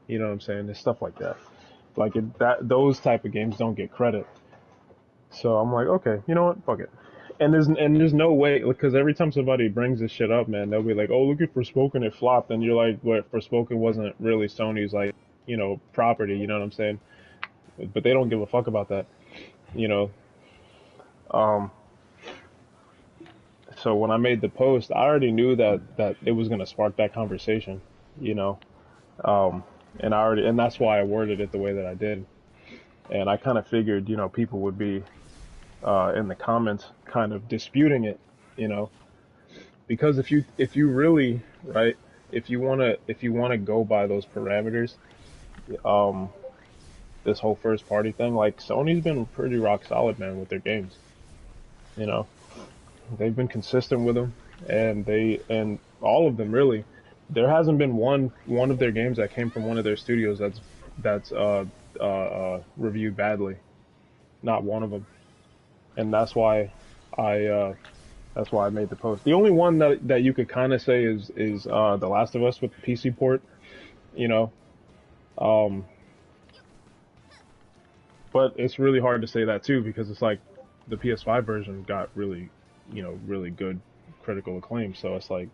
You know what I'm saying? There's stuff like that. Like that those type of games don't get credit. So I'm like, okay, you know what? Fuck it. And there's no way because every time somebody brings this shit up, man, they'll be like, "Oh, look at Forspoken, it flopped," and you're like, "What? Forspoken wasn't really Sony's like, property." You know what I'm saying? But they don't give a fuck about that. You know. Um. So when I made the post, I already knew that it was gonna spark that conversation. You know. Um. And that's why I worded it the way that I did. And I kind of figured, people would be in the comments kind of disputing it. You know, because if you really right if you want to go by those parameters, um this whole first party thing, like Sony's been pretty rock solid, man, with their games. you know they've been consistent with them, and all of them really. There hasn't been one of their games that came from one of their studios that's reviewed badly. Not one of them. And I that's why I made the post. The only one that you could kind of say is The Last of Us with the PC port. you know. Um, but it's really hard to say that too because it's like the PS5 version got really, really good critical acclaim. So it's like,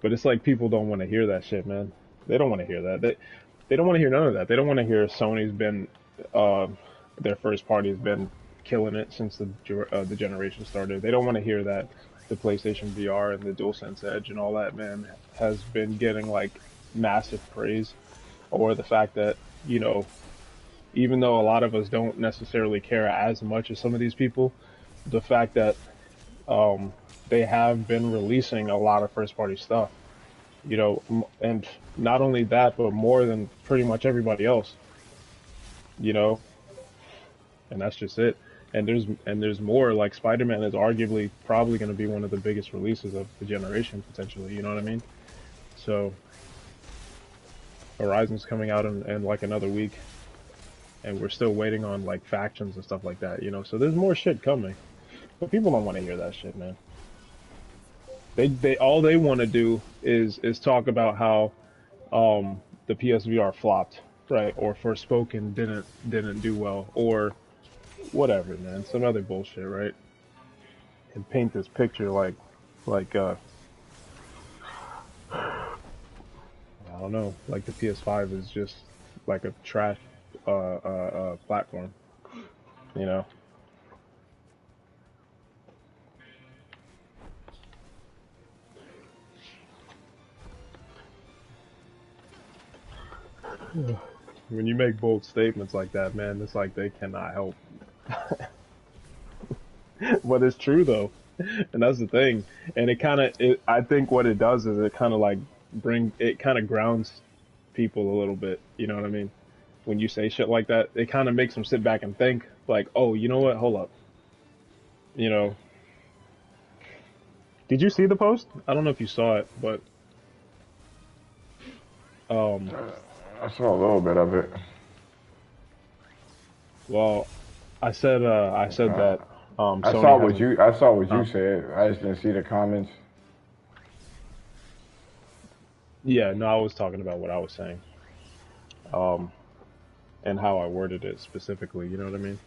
but it's like people don't want to hear that shit, man. They don't want to hear that. They don't want to hear none of that. They don't want to hear Sony's been, uh, their first party has been killing it since the generation started. They don't want to hear that the PlayStation VR and the DualSense Edge and all that, man, has been getting like massive praise, or the fact that, you know even though a lot of us don't necessarily care as much as some of these people, the fact that um, they have been releasing a lot of first party stuff, and not only that, but more than pretty much everybody else, you know, and that's just it. And there's more. Like Spider-Man is arguably probably going to be one of the biggest releases of the generation potentially. You know what I mean? So Horizon's coming out in like another week, and we're still waiting on like factions and stuff like that. So there's more shit coming. But people don't want to hear that shit, man. They all they want to do is talk about how the PSVR flopped, right? Or Forspoken didn't do well, or whatever, man. Some other bullshit, right? And paint this picture like I don't know, like the PS5 is just like a trash platform, you know. When you make bold statements like that, man, it's like they cannot help. But it's true though, and that's the thing. And I think what it does is it kind of like it kind of grounds people a little bit. You know what I mean? When you say shit like that, it kind of makes them sit back and think, like, oh, you know what? Hold up. You know, did you see the post? I don't know if you saw it, but um, I saw a little bit of it. well, I said Uh, that Sony hasn't. I saw what you Huh? said. I just didn't see the comments. Yeah, no, I was talking about what I was saying, um, and how I worded it specifically. You know what I mean?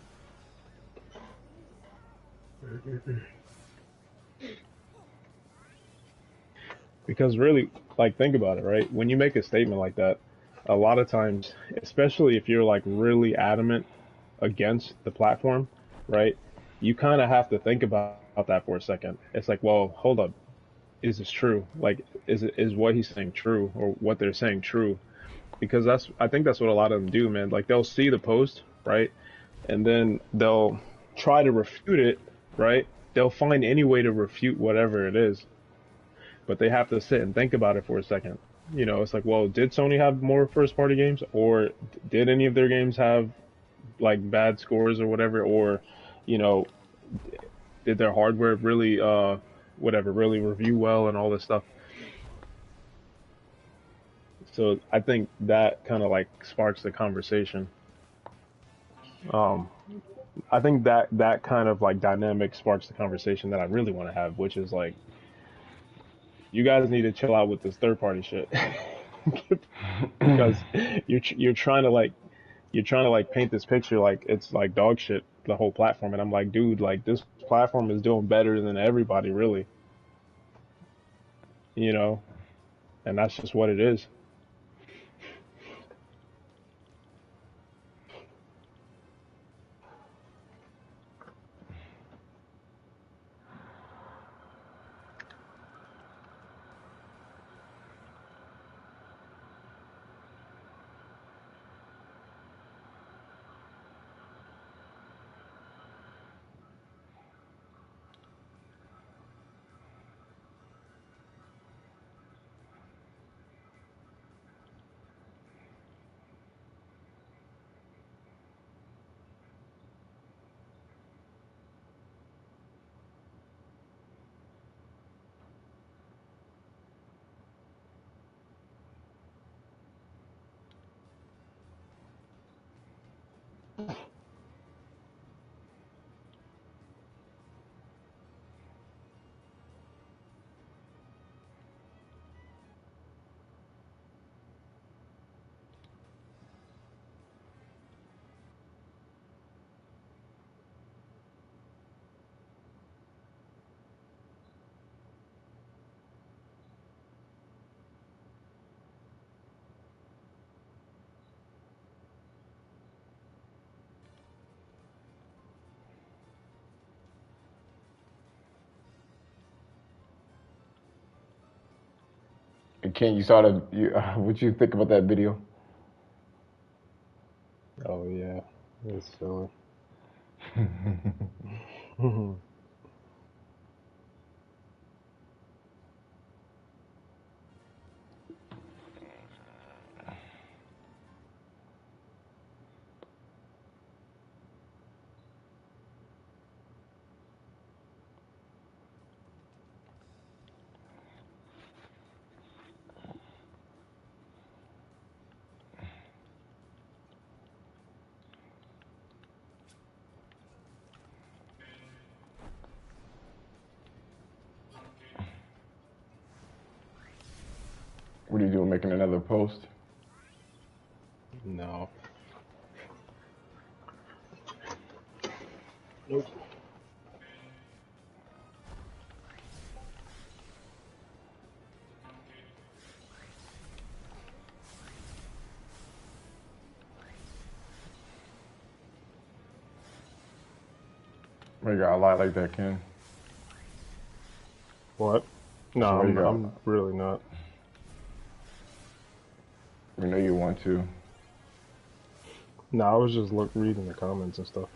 Because really, like, think about it, right? When you make a statement like that, a lot of times, especially if you're like really adamant against the platform, right? You kind of have to think about that for a second. It's like, well, hold up, is this true? Like, is what he's saying true, or what they're saying true? Because I think that's what a lot of them do, man. Like, they'll see the post, right, and then they'll try to refute it, right? They'll find any way to refute whatever it is, but they have to sit and think about it for a second. It's like, well, did Sony have more first party games, or did any of their games have like bad scores or whatever, or you know, did their hardware really whatever really review well and all this stuff. So I think that kind of like sparks the conversation. Um, I think that kind of like dynamic sparks the conversation that I really want to have, which is like, You guys need to chill out with this third party shit. Because you're trying to like paint this picture like it's like dog shit the whole platform, and I'm like, dude, like this platform is doing better than everybody, really, you know, and that's just what it is. And Ken, you saw the what you think about that video? Oh yeah, it's silly. What are you doing? Making another post? No. Nope. Why you got a lot like that, Ken? What? No, So why you got? I'm really not. We know you want to. No, I was just reading the comments and stuff.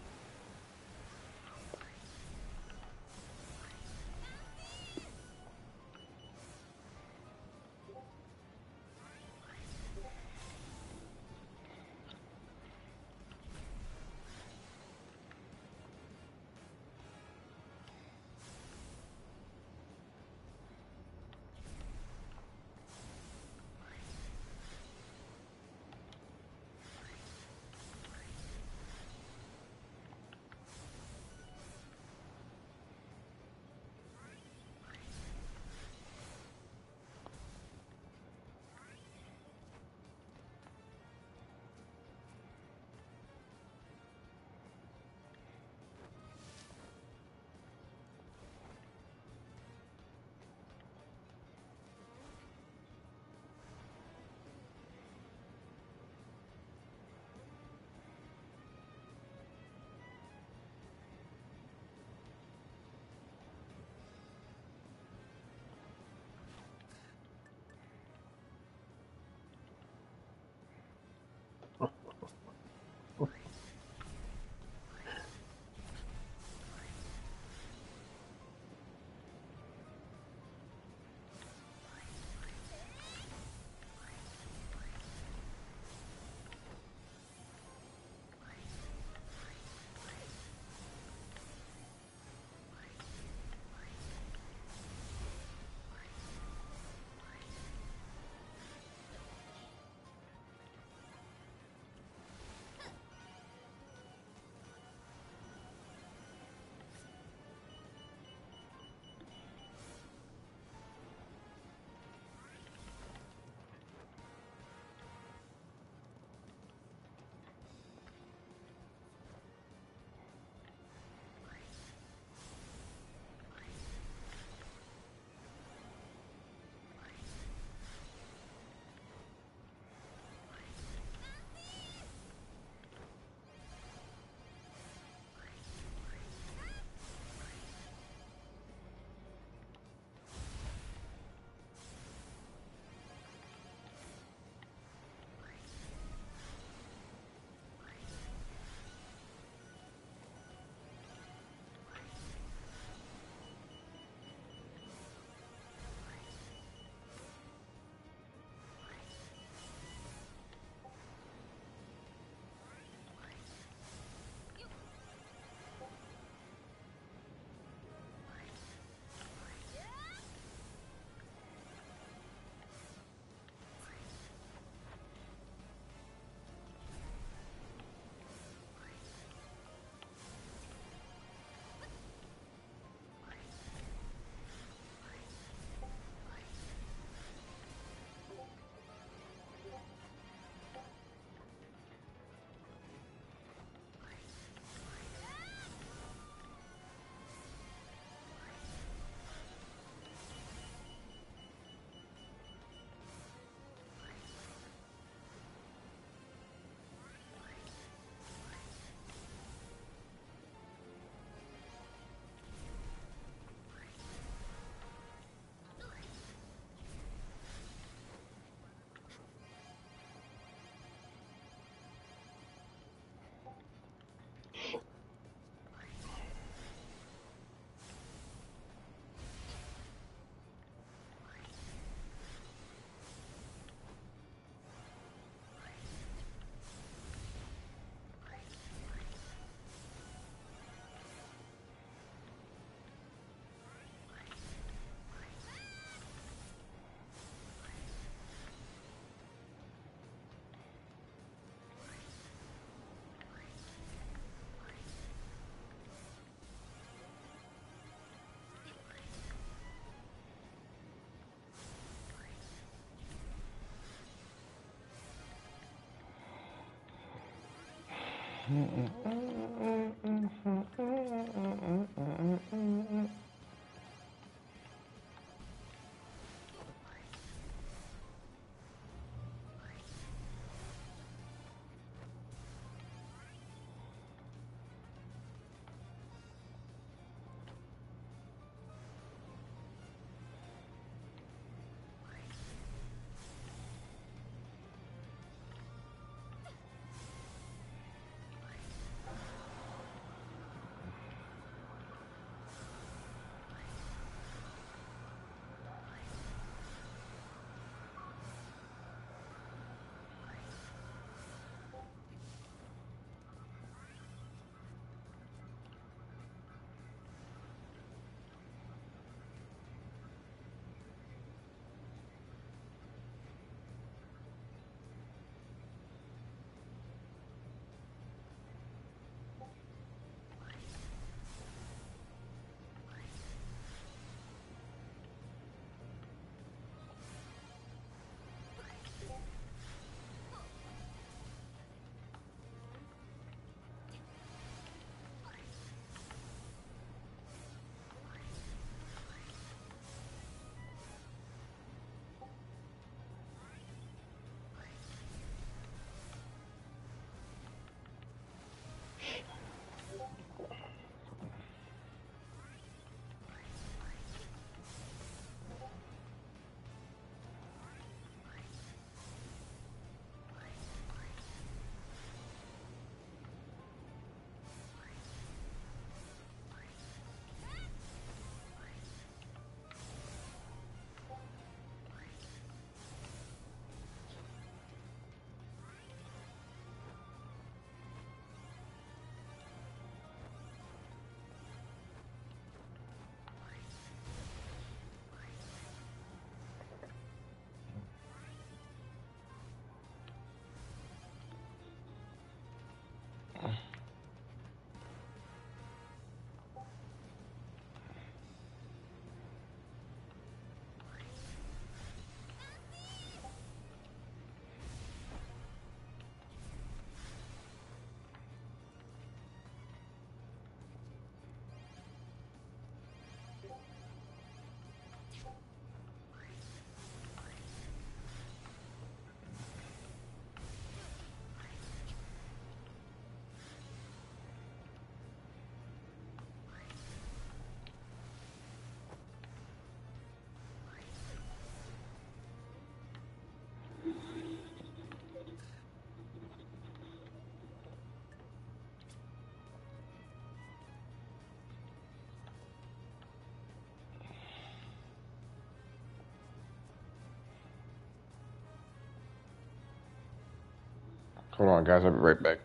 Hold on, guys. I'll be right back.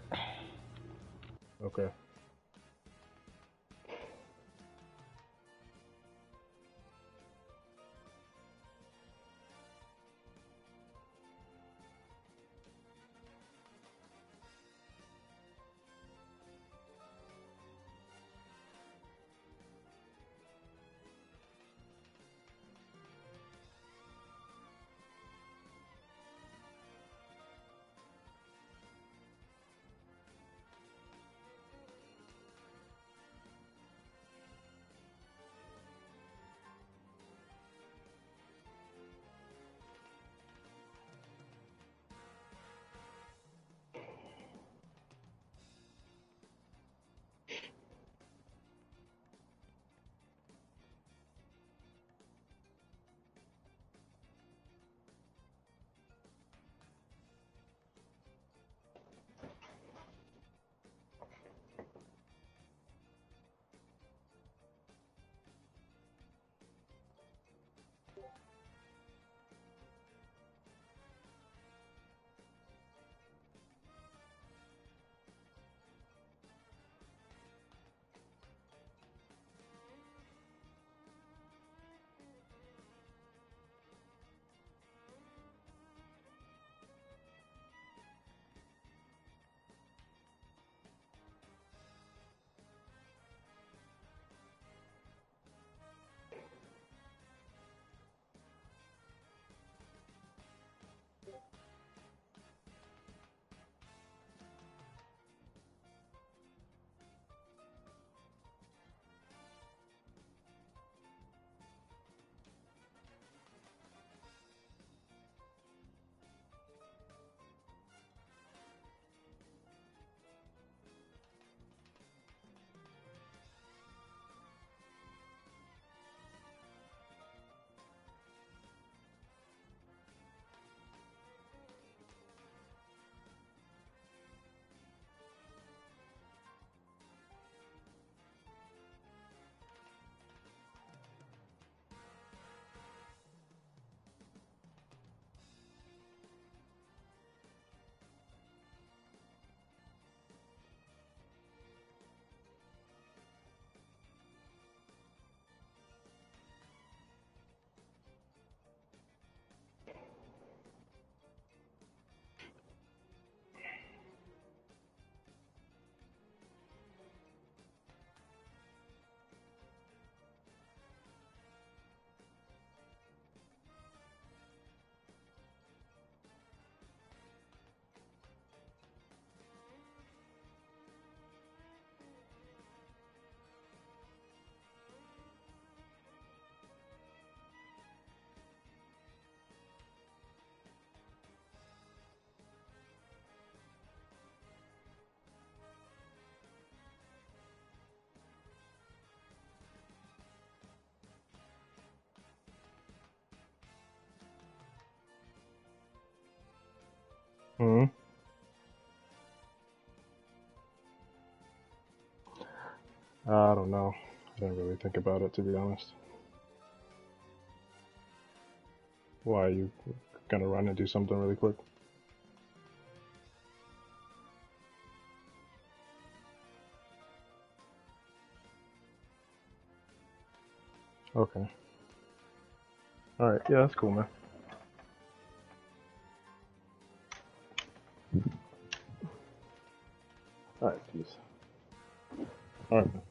Okay. Hmm. I don't know. I didn't really think about it, to be honest. Why are you gonna run and do something really quick? Okay. All right. Yeah, that's cool, man. All right. Peace. All right, man.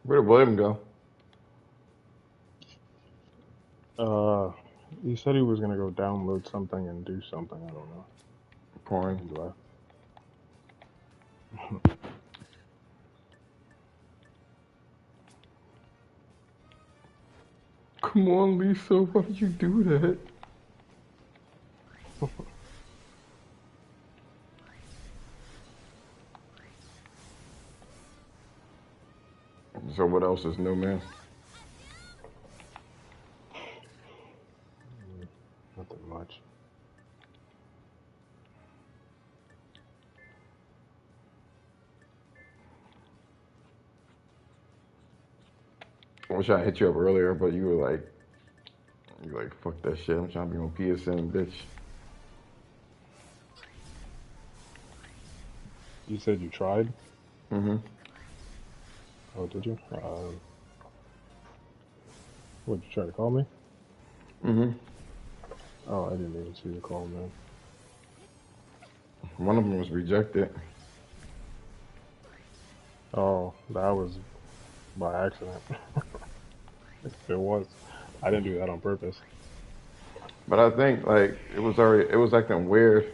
Where did William go? Uh, he said he was gonna go download something and do something. I don't know. And Porn. he left. Come on, Lisa. Why'd you do that? So what else is new, man? Nothing much. I wish I hit you up earlier, but you were like, fuck that shit. I'm trying to be on PSN, bitch. You said you tried. Mm-hmm. Oh, did you? What, you try to call me? Mm-hmm. Oh, I didn't even see the call, man. One of them was rejected. Oh, that was by accident. If it was, I didn't do that on purpose. But I think like it was acting weird.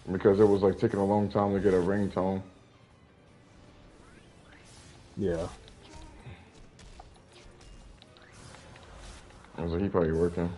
Because it was like taking a long time to get a ringtone. Yeah. I was like, he probably working.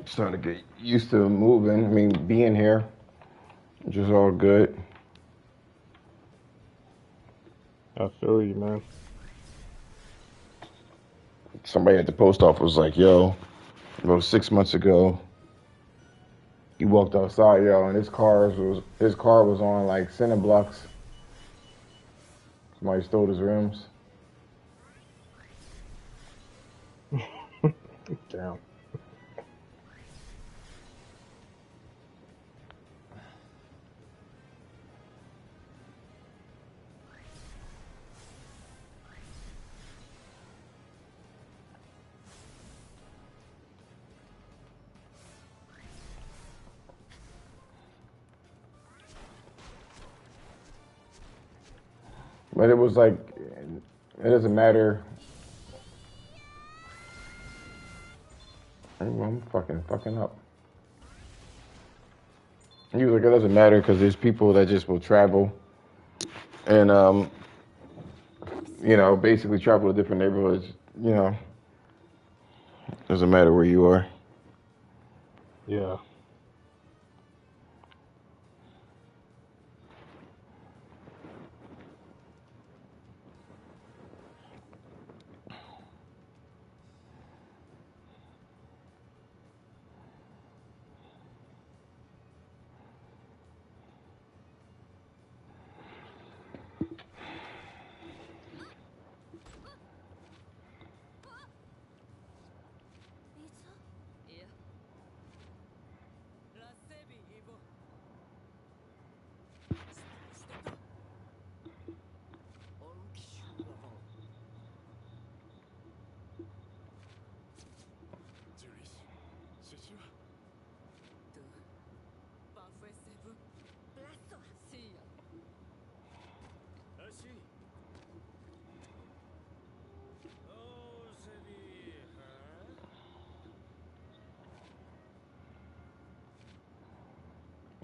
Starting to get used to moving. I mean, being here, which is all good. I feel you, man. Somebody at the post office was like, yo, about 6 months ago, he walked outside, yo, and his car was on like cinder blocks. Somebody stole his rims. Damn. But it was like, it doesn't matter. I'm fucking up. He was like, it doesn't matter because there's people that just will travel and basically travel to different neighborhoods. You know, doesn't matter where you are. Yeah.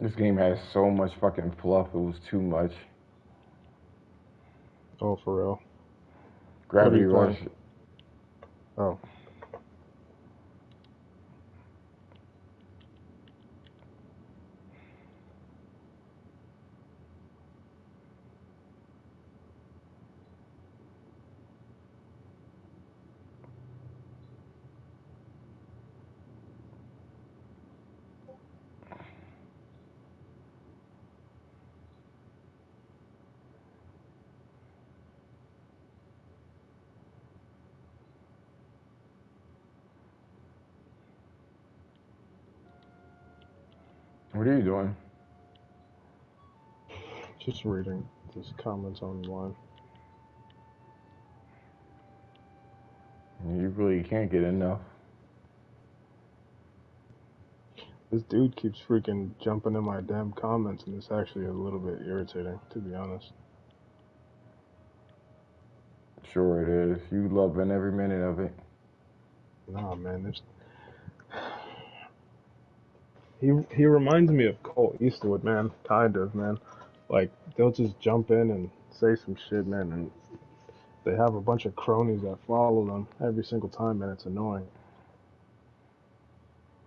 This game has so much fucking fluff. It was too much. Oh, for real. What are Gravity you playing? Rush. Oh, What are you doing? just reading these comments online. You really can't get enough. This dude keeps freaking jumping in my damn comments, and it's actually a little bit irritating, to be honest. Sure it is. You loving every minute of it. Nah, man, there's he reminds me of Cole Eastwood, man. Kind of, man. Like they'll just jump in and say some shit, man, and they have a bunch of cronies that follow them every single time, and it's annoying.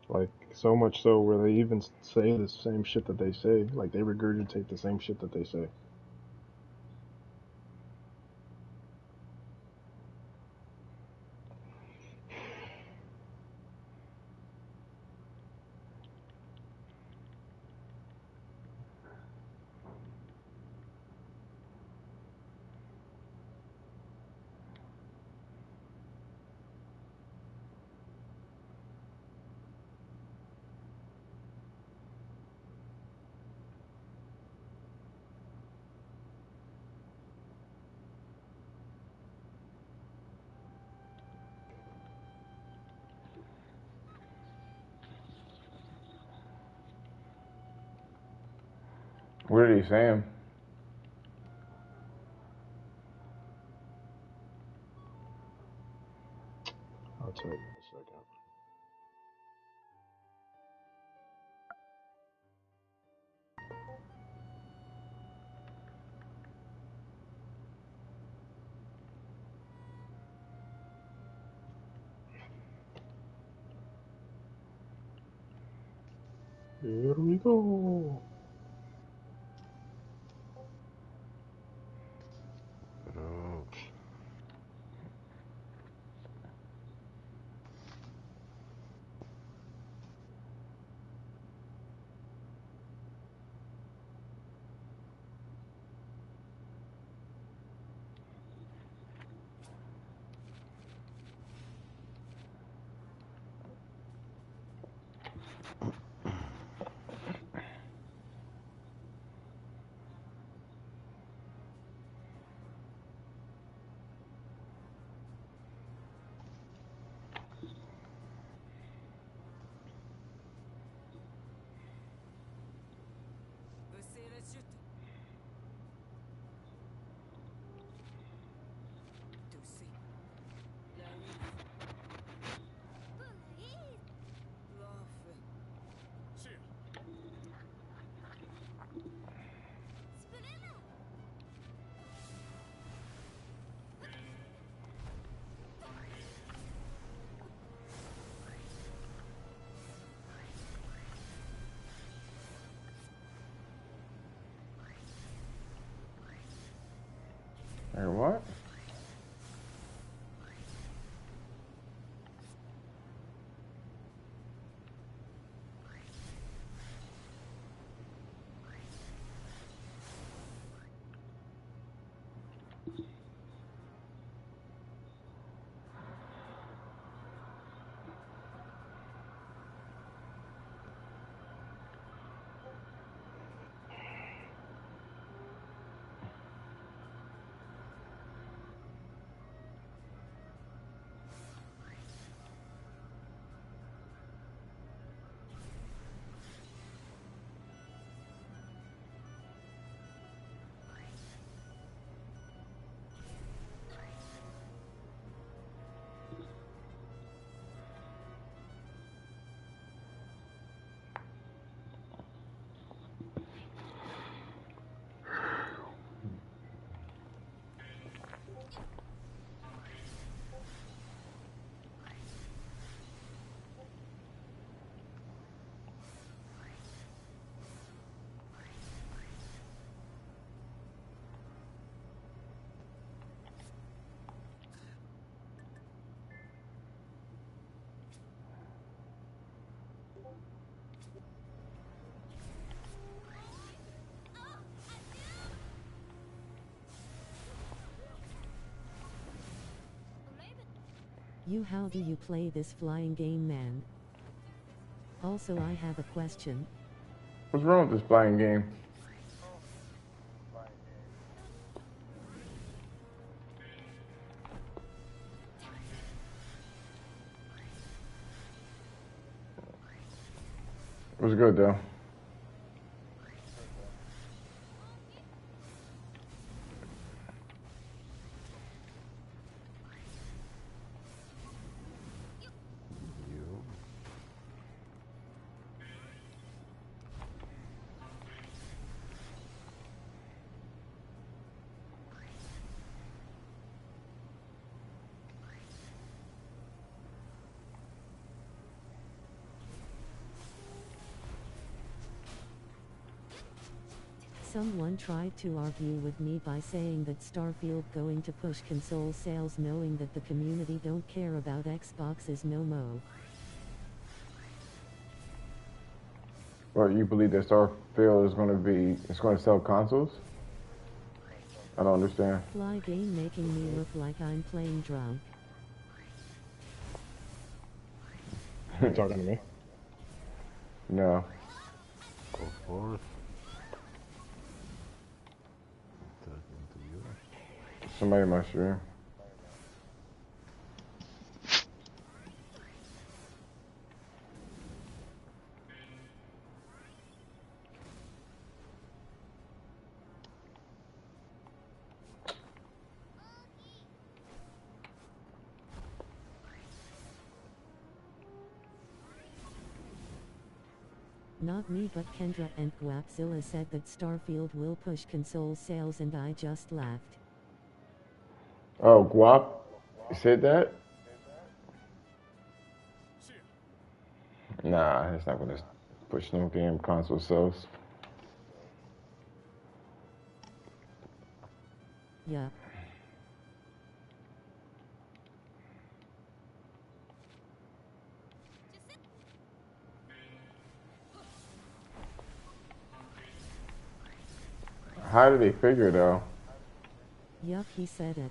Like so much so where they even say the same shit that they say. Like they regurgitate the same shit that they say. What are they saying? I'll tell you in a second. Here we go. Hey, what? How do you play this flying game, man? Also, I have a question. What's wrong with this flying game? What's good though? You. Someone tried to argue with me by saying that Starfield going to push console sales knowing that the community don't care about Xbox is no mo. Well, you believe that Starfield is going to sell consoles? I don't understand. Fly game making me look like I'm playing drunk. You talking to me? No. Go forth. Talking to you. Somebody in my stream. Not me, but Kendra and Guapzilla said that Starfield will push console sales and I just laughed. Oh, Guap said that? Nah, it's not going to push no game console sales. Yup. How did they figure though? Yup, he said it.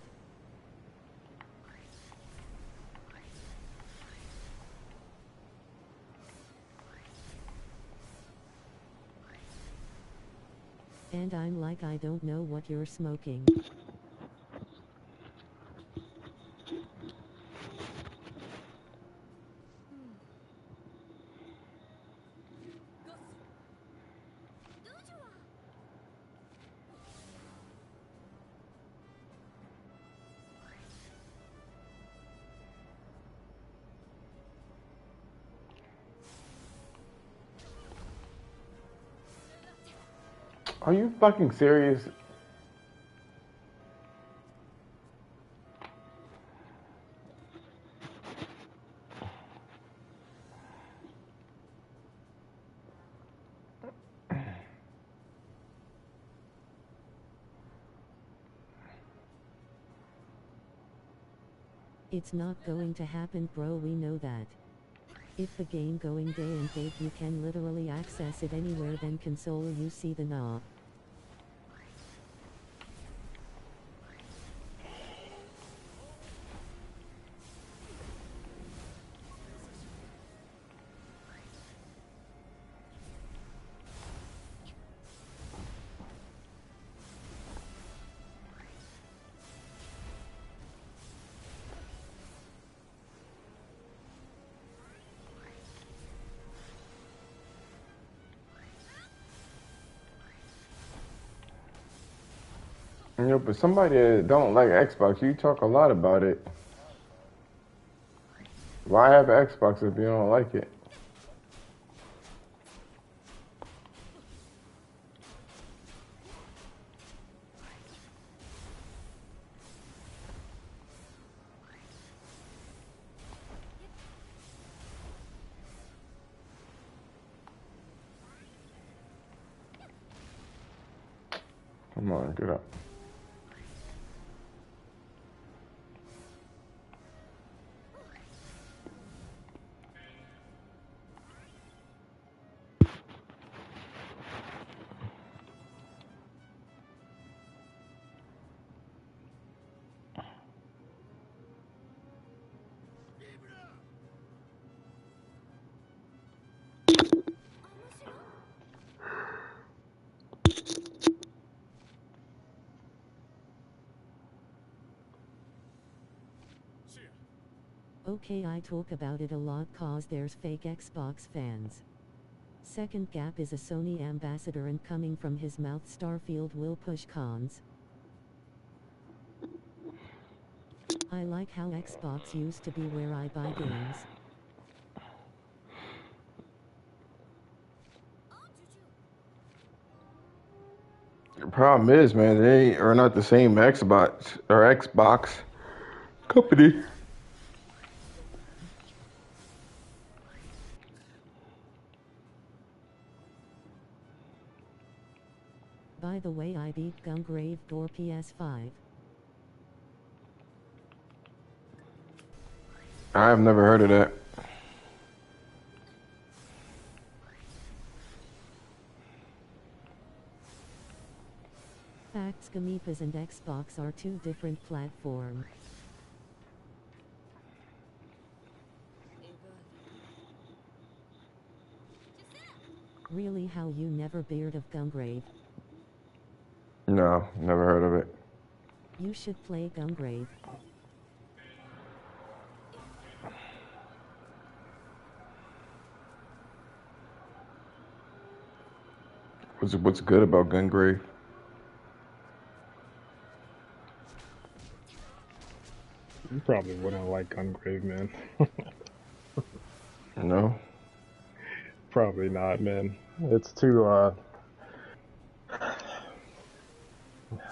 And I'm like, I don't know what you're smoking. Are you fucking serious? It's not going to happen, bro, we know that. If the game going day and date you can literally access it anywhere, then console you see the gnaw. You know, but somebody that don't like Xbox, you talk a lot about it. Why have an Xbox if you don't like it? Come on, get up. Okay, I talk about it a lot cause there's fake Xbox fans. Second Gap is a Sony ambassador and coming from his mouth Starfield will push cons. I like how Xbox used to be where I buy games. The problem is, man, they are not the same Xbox company. By the way, I beat Gungrave Door PS5. I have never heard of that. Facts, Gamipas and Xbox are two different platforms. Really, how you never beard of Gungrave? No, never heard of it. You should play Gungrave. What's good about Gungrave? You probably wouldn't like Gungrave, man. No. Probably not, man. It's too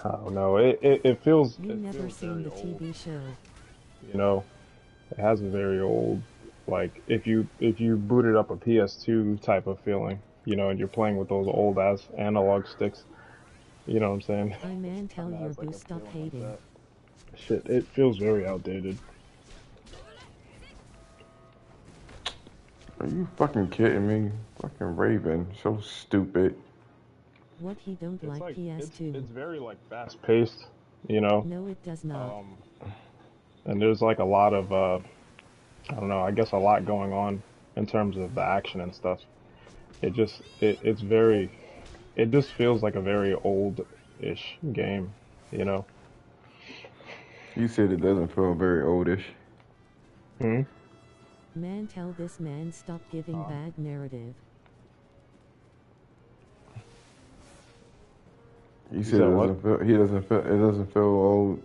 I don't know. It feels You it never feels seen very the old. TV show. You know, it has a very old, like if you booted up a PS2 type of feeling, you know, and you're playing with those old ass analog sticks. You know what I'm saying? I man, tell Kinda your has like boo a stop feeling like hating. that. Shit, it feels very outdated. Are you fucking kidding me? Fucking Raven, so stupid. What he don't It's like like PS2. it's very like fast paced, you know. No, it does not. Um, and there's like a lot of I don't know, I guess a lot going on in terms of the action and stuff. It's very it just feels like a very old-ish game, you know. You said it doesn't feel very oldish. Hmm? Man, tell this man stop giving bad narrative. You You said said it what? doesn't feel. It doesn't feel old.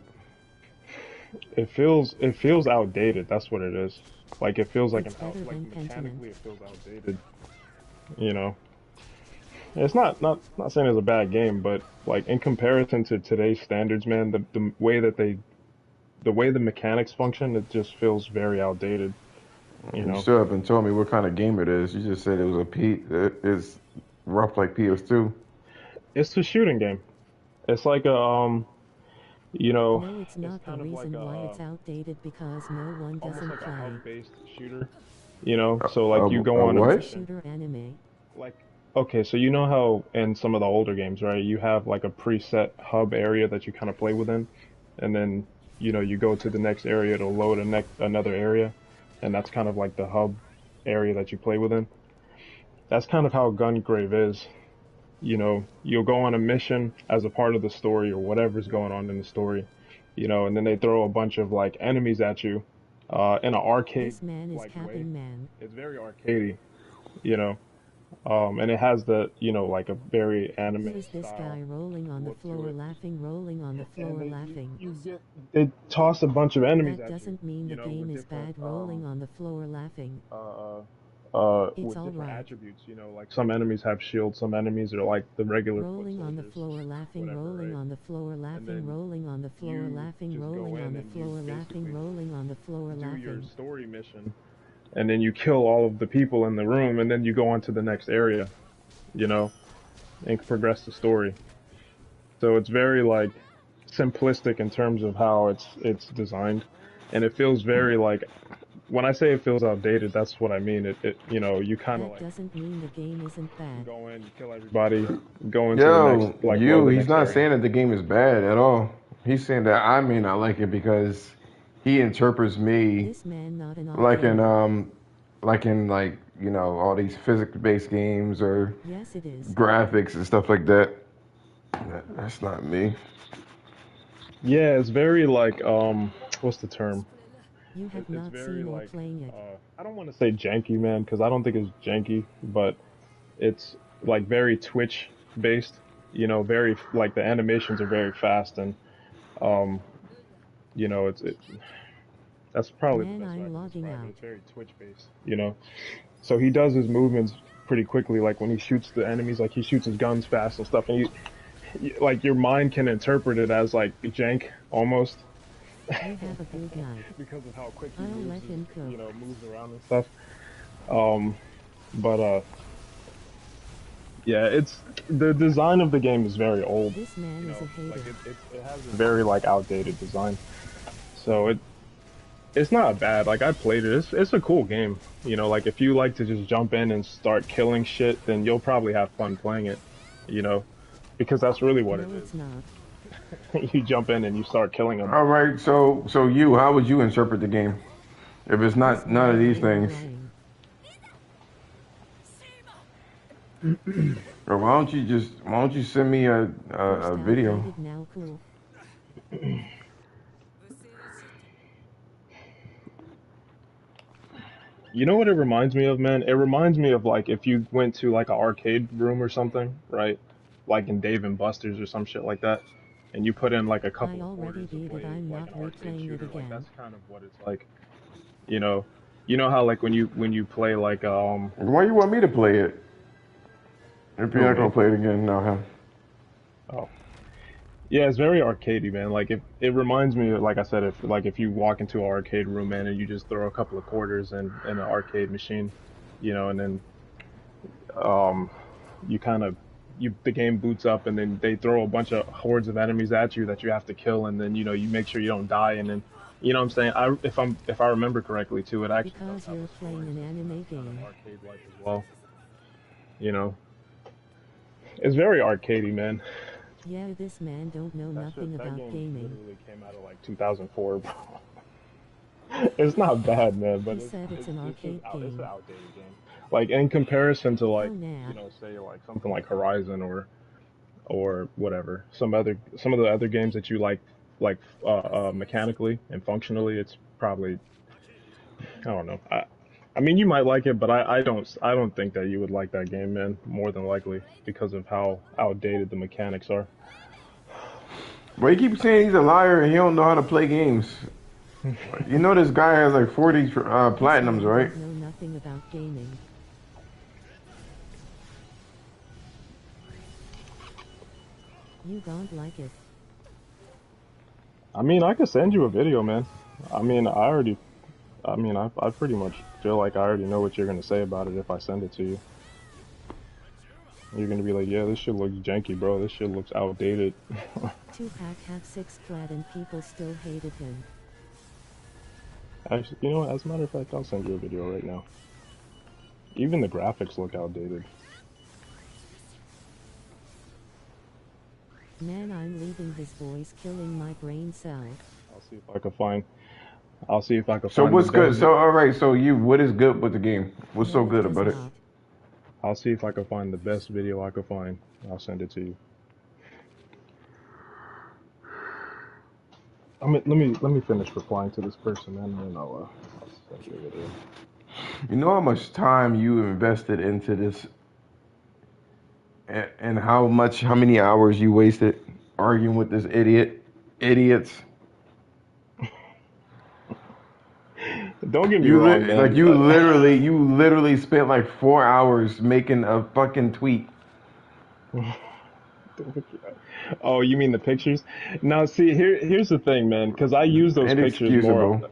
It feels outdated. That's what it is. Like it feels like It's an out better like than Pentiment. mechanically it feels outdated, you know. It's not saying it's a bad game, but like in comparison to today's standards, man, the way that the way the mechanics function, it just feels very outdated, you You know. still haven't told me what kind of game it is. You just said it was a P. It's rough like PS2. It's a shooting game. It's like a you know, No, it's it's not. The kind of like reason why a it's outdated because no one almost doesn't like a play. hub-based shooter, you know. So like you go on a It's a What? mission, shooter anime. like okay, so you know how in some of the older games, right, you have like a preset hub area that you kind of play within, and then you know you go to the next area to load another area, and that's kind of like the hub area that you play within. That's kind of how Gungrave is. You know, you'll go on a mission as a part of the story or whatever's going on in the story, you know, and then they throw a bunch of like enemies at you, in an arcade This man is like way. capping, man. It's very arcadey, you know, and it has the, you know, like a very Who anime is this style guy rolling on the look to floor it. laughing, rolling on the And floor they, laughing? you get they toss a bunch of enemies That at you, doesn't mean you the know, game with is different bad, rolling on the floor laughing. It's with different alright. attributes, you know, like some enemies have shields, some enemies are like the regular foot Rolling on the soldiers, floor laughing, whatever, rolling right? on the floor And laughing, then rolling on the floor you laughing, just go rolling on in the and you floor laughing, basically rolling on the floor do your laughing. story mission, and then you kill all of the people in the room, and then you go on to the next area, you know, and progress the story. So it's very like simplistic in terms of how it's designed, and it feels very like when I say it feels outdated, that's what I mean. It you know you kind of That like doesn't mean the game isn't bad. go in, you kill everybody, go into the next Yo, like load the he's next not area. saying that the game is bad at all. He's saying that I may not like it because he interprets me This man not an like in operator. like you know all these physics-based games or Yes, it is. graphics and stuff like that. That's not me. Yeah, it's very like what's the term? You have It's not very seen or like playing it. I don't want to say janky, man, because I don't think it's janky, but it's like very Twitch based. You know, very like the animations are very fast and um, you know, that's probably the Man, best way I I'm can logging describe it. out. It's very Twitch based. You know, so he does his movements pretty quickly. Like when he shoots the enemies, like he shoots his guns fast and stuff, and like your mind can interpret it as like jank almost You have a good night. because of how quick he I'll moves, let him cook. you know, moves around and stuff. Um, but yeah, it's the design of the game is very old. This man You is know, a hater. like it has a very like outdated design. So it's not bad. Like I played it. It's a cool game. You know, like if you like to just jump in and start killing shit, then you'll probably have fun playing it. You know, because that's really what it No, it's not. is. You jump in and you start killing them. All right, so you, how would you interpret the game if it's This not none of man these ain't things? lying. Or why don't you send me First a video? outdated, now cool. You know what it reminds me of, man? It reminds me of like if you went to like an arcade room or something, right? Like in Dave and Buster's or some shit like that, and you put in like a I couple of already quarters to beat it. play I'm like not an arcade replaying it shooter. Like again. that's kind of what it's like. You know, you know how like when you play like Why you want me to play it if you're who not gonna me? play it again? No, him. Oh. Yeah, it's very arcadey, man. Like it reminds me, of, like I said, if like if you walk into an arcade room, man, and you just throw a couple of quarters in an arcade machine, you know, and then um, you kind of you the game boots up, and then they throw a bunch of hordes of enemies at you that you have to kill, and then you know you make sure you don't die, and then you know what I'm saying. If I remember correctly too, it actually does Because have a you're playing story, an so anime it's kind of game. arcade like as well. You know, it's very arcadey, man. Yeah, this man don't know nothing That about game gaming. literally came out of like 2004, bro. It's not bad, man, but He said it's an it's just arcade it's an game. outdated game. Like in comparison to Oh like nah. you know say like something like Horizon or whatever some of the other games that you like mechanically and functionally, it's probably I don't know. I mean you might like it, but I don't think that you would like that game, man. More than likely because of how outdated the mechanics are. But he keeps saying he's a liar and he don't know how to play games. You know this guy has like 40 This platinums, man right? don't know nothing about gaming. You don't like it. I mean I could send you a video, man. I mean I pretty much feel like I already know what you're gonna say about it if I send it to you. You're gonna be like, yeah, this shit looks janky, bro. This shit looks outdated. Tupac had 6 plat and people still hated him. Actually, you know what? As a matter of fact, I'll send you a video right now. Even the graphics look outdated. Man, I'm leaving his voice killing my brain cell. I'll see if I can find. I'll see if I can So find the what's good? best. So all right, so you, what is good with the game? What's so No, it good does about it? not. I'll see if I can find the best video I can find. I'll send it to you. Let me finish replying to this person, and then I'll send you a video. You know how much time you invested into this, and how many hours you wasted arguing with this idiots. Don't get me wrong, Like man. you literally spent like 4 hours making a fucking tweet. Oh, you mean the pictures? Now, see, here's the thing, man. Because I use those pictures more. Inexcusable.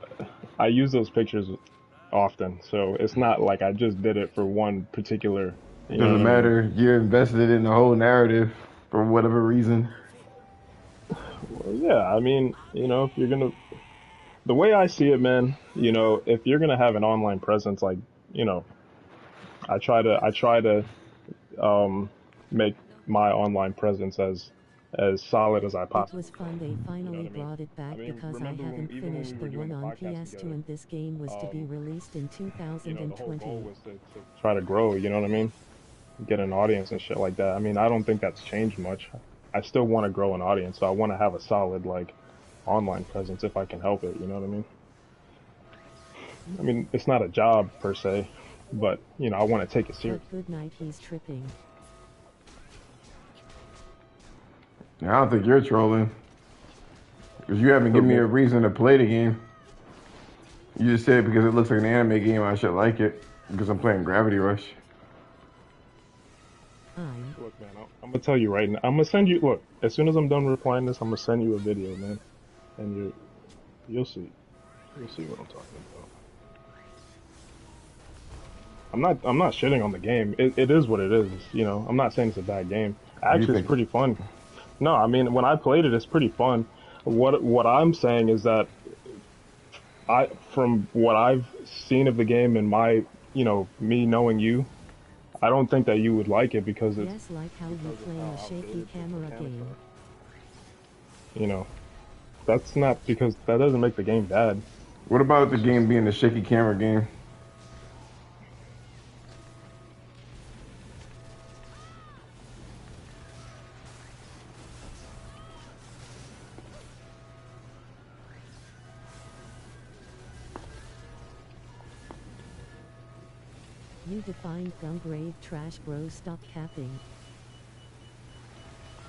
I use those pictures often, so it's not like I just did it for one particular. You know what Doesn't I mean? matter. You're invested in the whole narrative for whatever reason. Well, yeah, I mean, you know, if you're gonna, the way I see it, man, you know, if you're gonna have an online presence, like, you know, I try to um, make my online presence as solid as I It possibly was can. fun they You know finally what I mean? brought it I back mean, because I remember haven't even when we finished were the doing one the on podcast PS2 together, and this game was to be um, released in you know, the whole goal 2020. was to try to grow. You know what I mean? Get an audience and shit like that. I mean, I don't think that's changed much. I still want to grow an audience, so I want to have a solid like online presence if I can help it. You know what I mean? I mean, it's not a job per se, but you know, I want to take it serious. But good night, he's tripping. I don't think you're trolling. Because you haven't given me a reason to play the game. You just said because it looks like an anime game, I should like it. Because I'm playing Gravity Rush. Look, man, I'm gonna tell you right now. I'm gonna send you. Look, as soon as I'm done replying this, I'm gonna send you a video, man, and you'll see. You'll see what I'm talking about. I'm not shitting on the game. It is what it is. You know, I'm not saying it's a bad game. What do you Actually, it's think? pretty fun. No, I mean, when I played it, it's pretty fun. What I'm saying is that from what I've seen of the game and my, you know, me knowing you, I don't think that you would like it because it's, Yes, like how you play a shaky camera game. you know, that's not because that doesn't make the game bad. What about the game being a shaky camera game? You defined Gungrave trash, bro. Stop capping.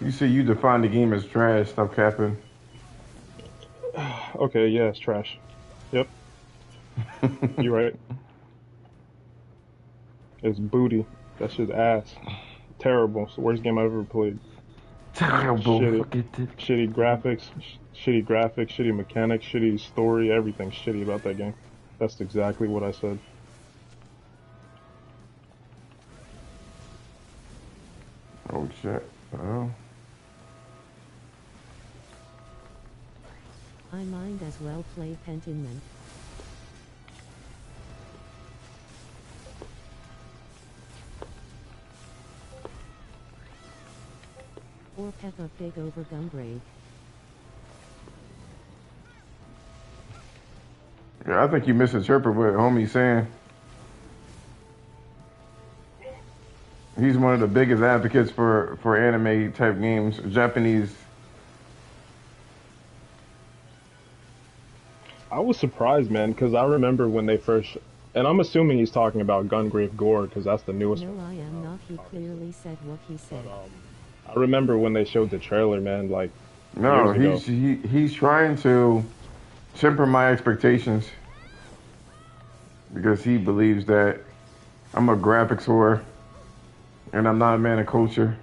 You say you define the game as trash. Stop capping. Okay, yeah, it's trash. Yep, you're right. It's booty. That shit's ass. Terrible. It's the worst game I've ever played. Terrible. Shitty. Forget it. Shitty graphics, shitty graphics, shitty mechanics, shitty story, everything shitty about that game. That's exactly what I said. Oh shit. Oh. I might as well play Pentiment. Or Peppa Pig over Gungrave. Yeah, I think you misinterpret what homie's saying. He's one of the biggest advocates for anime type games, Japanese. I was surprised, man, because I remember when they first, and I'm assuming he's talking about Gungrave Gore because that's the newest No, one. I am not. He clearly said what he said. I remember when they showed the trailer, man, like No, years ago. he's trying to temper my expectations because he believes that I'm a graphics whore and I'm not a man of culture.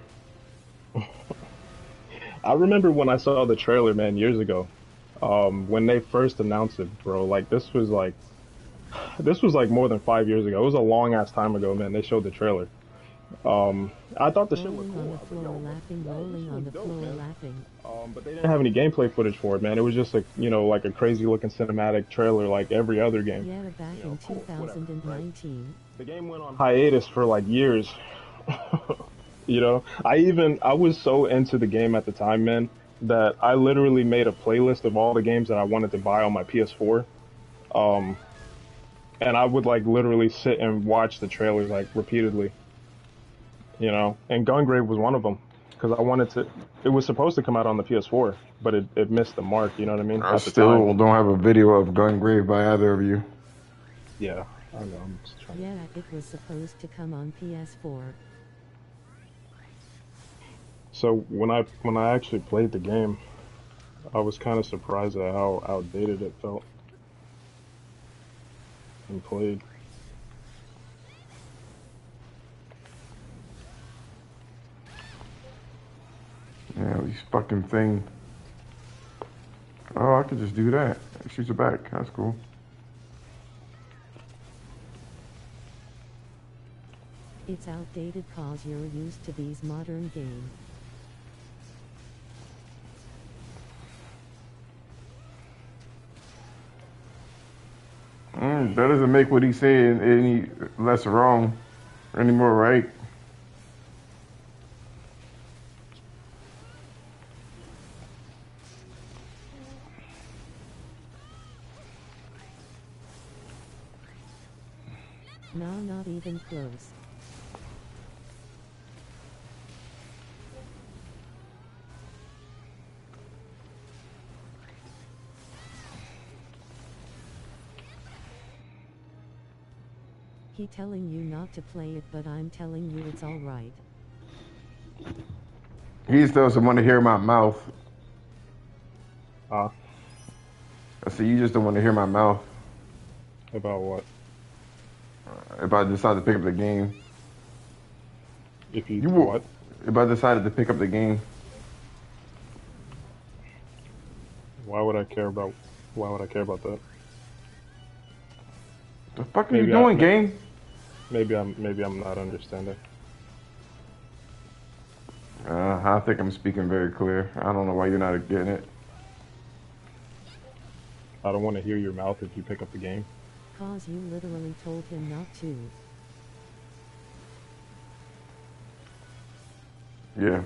I remember when I saw the trailer, man, years ago. When they first announced it, bro, like this was like more than 5 years ago. It was a long ass time ago, man. They showed the trailer. I thought the shit was Rolling on the cool. floor, laughing, rolling on the floor, laughing. But they didn't have any gameplay footage for it, man. It was just like a crazy looking cinematic trailer, like every other game. Yeah, back in 2019. The game went on hiatus for like years. You know, I was so into the game at the time, man, that I literally made a playlist of all the games that I wanted to buy on my PS4. Um, and I would like literally sit and watch the trailers like repeatedly. You know, and Gungrave was one of them because I wanted to. It was supposed to come out on the PS4, but it missed the mark. You know what I mean? I At the time. still don't have a video of Gungrave by either of you. Yeah, I know. I'm just trying. Yeah, it was supposed to come on PS4. So when I actually played the game, I was kind of surprised at how outdated it felt and played. Yeah, these fucking thing. Oh, I could just do that. Shoot it back. That's cool. It's outdated cause you're used to these modern games. That doesn't make what he's saying any less wrong or any more right. No, not even close. He telling you not to play it, but I'm telling you it's alright. He just doesn't want to hear my mouth. Huh? I said, you just don't want to hear my mouth About what? if I decide to pick up the game. If you, You will, what? if I decided to pick up the game. Why would I care about that? The fuck are you doing, game? Maybe I'm not understanding. I think I'm speaking very clear. I don't know why you're not getting it. I don't want to hear your mouth if you pick up the game. Cause you literally told him not to. Yeah.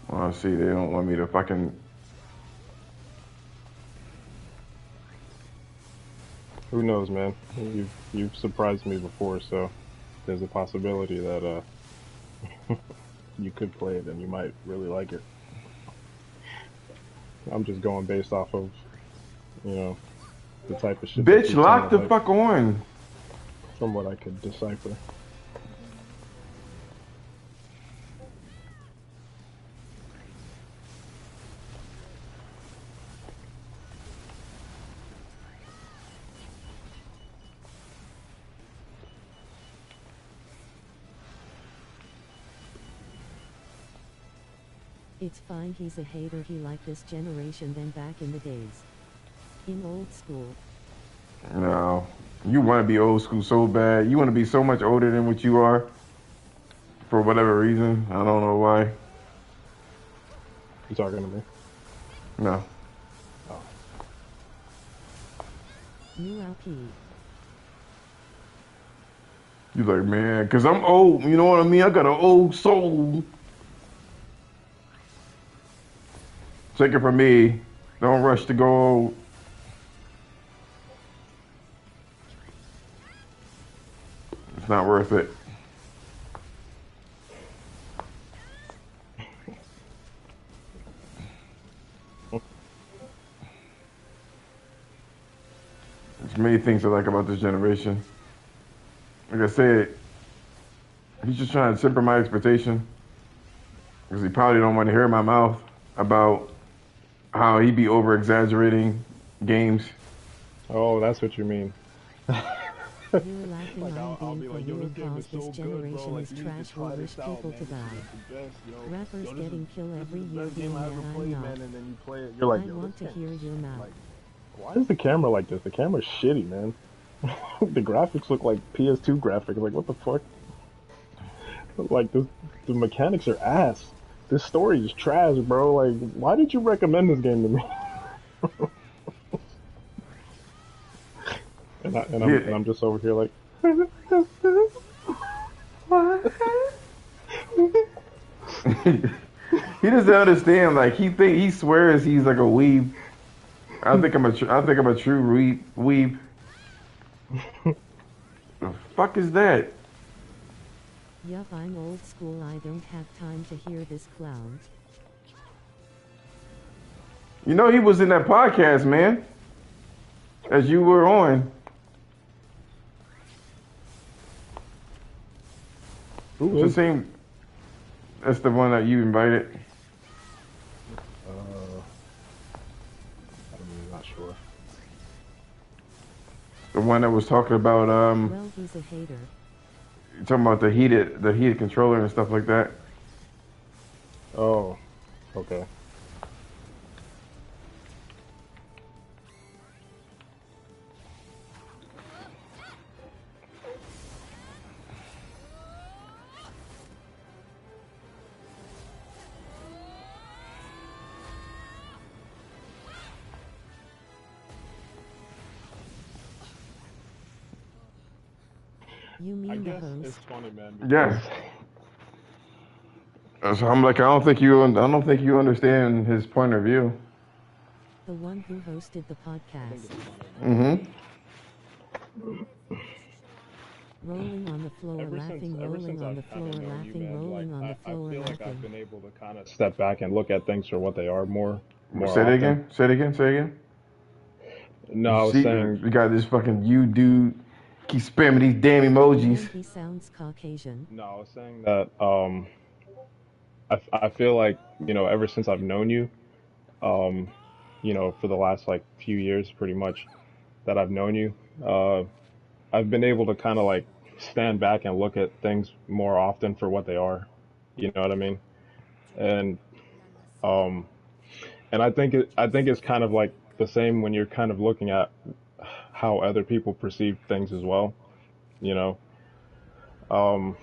Well, I see. They don't want me to fucking. Who knows, man? You've surprised me before, so there's a possibility that you could play it and you might really like it. I'm just going based off of, the type of shit. Bitch, lock the fuck on. From what I could decipher. It's fine, he's a hater, he liked this generation than back in the days. In old school. No. You want to be old school so bad. You want to be so much older than what you are. For whatever reason. I don't know why. You talking to me? No. Oh. New LP. You like, man, because I'm old. You know what I mean? I got an old soul. Take it from me. Don't rush to go. It's not worth it. There's many things I like about this generation. Like I said, he's just trying to temper my expectation. Because he probably don't want to hear my mouth about how he be over-exaggerating games. Oh, that's what you mean. You're laughing Like, I'm I'll being be for like, yo, you this game cause is so this good, generation bro. Like, is you need to trash, try we wish this out, people man. to This die. is the best, yo. Rappers Yo, this getting is- killed this every is the year best game being I that ever I'm played, not. man. And then you play it, you're like, I yo, want to this hear game- your mouth. like, why is the camera like this? The camera's shitty, man. The graphics look like PS2 graphics. Like, what the fuck? Like, the mechanics are ass. This story is trash, bro. Like, why did you recommend this game to me? and I'm just over here like, He doesn't understand. Like he swears he's like a weeb. I think I'm a true weeb. The fuck is that? Yup, I'm old school, I don't have time to hear this clown. You know he was in that podcast, man. As you were on. who It's is the same. That's the one that you invited. I'm not sure. The one that was talking about Well, he's a hater. talking about the heated controller and stuff like that. Oh, okay. You I mean the guess host? it's funny, man. Yeah. So I'm like, I don't think you understand his point of view. The one who hosted the podcast. Mm-hmm. Rolling on the floor, laughing, rolling on the floor, laughing, rolling on the floor, I feel like I've laughing. been able to kind of step back and look at things for what they are more Say it often. again. Say it again. Say it again. No, I was See, saying we got this fucking you dude keep spamming these damn emojis. And he sounds Caucasian. no, I was saying that I feel like, ever since I've known you, um, for the last like few years pretty much that I've known you, uh I've been able to kind of like stand back and look at things more often for what they are. You know what I mean? And um and I think it's kind of like the same when you're kind of looking at how other people perceive things as well, you know. Um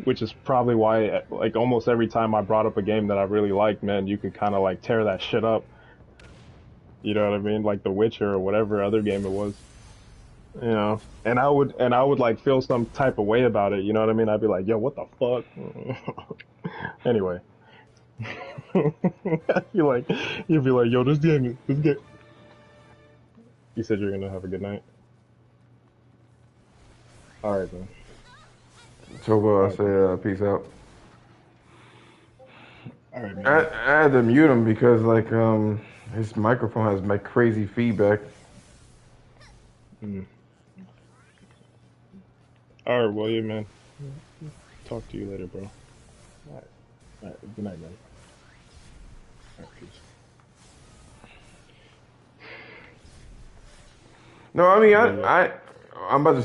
which is probably why like almost every time I brought up a game that I really liked, man, you could kind of like tear that shit up. You know what I mean? Like The Witcher or whatever other game it was. And I would like feel some type of way about it, you know what I mean? I'd be like, yo, what the fuck? Anyway. you like you'd be like, yo, this game. You said you're gonna have a good night. All right, man. So All I right, say man. peace out. All right, I, man. I had to mute him because like his microphone has my crazy feedback. Mm. All right, well, yeah, man. Talk to you later, bro. All right. All right. Good night, man. All right, peace. No, I mean Yeah, yeah. I'm about to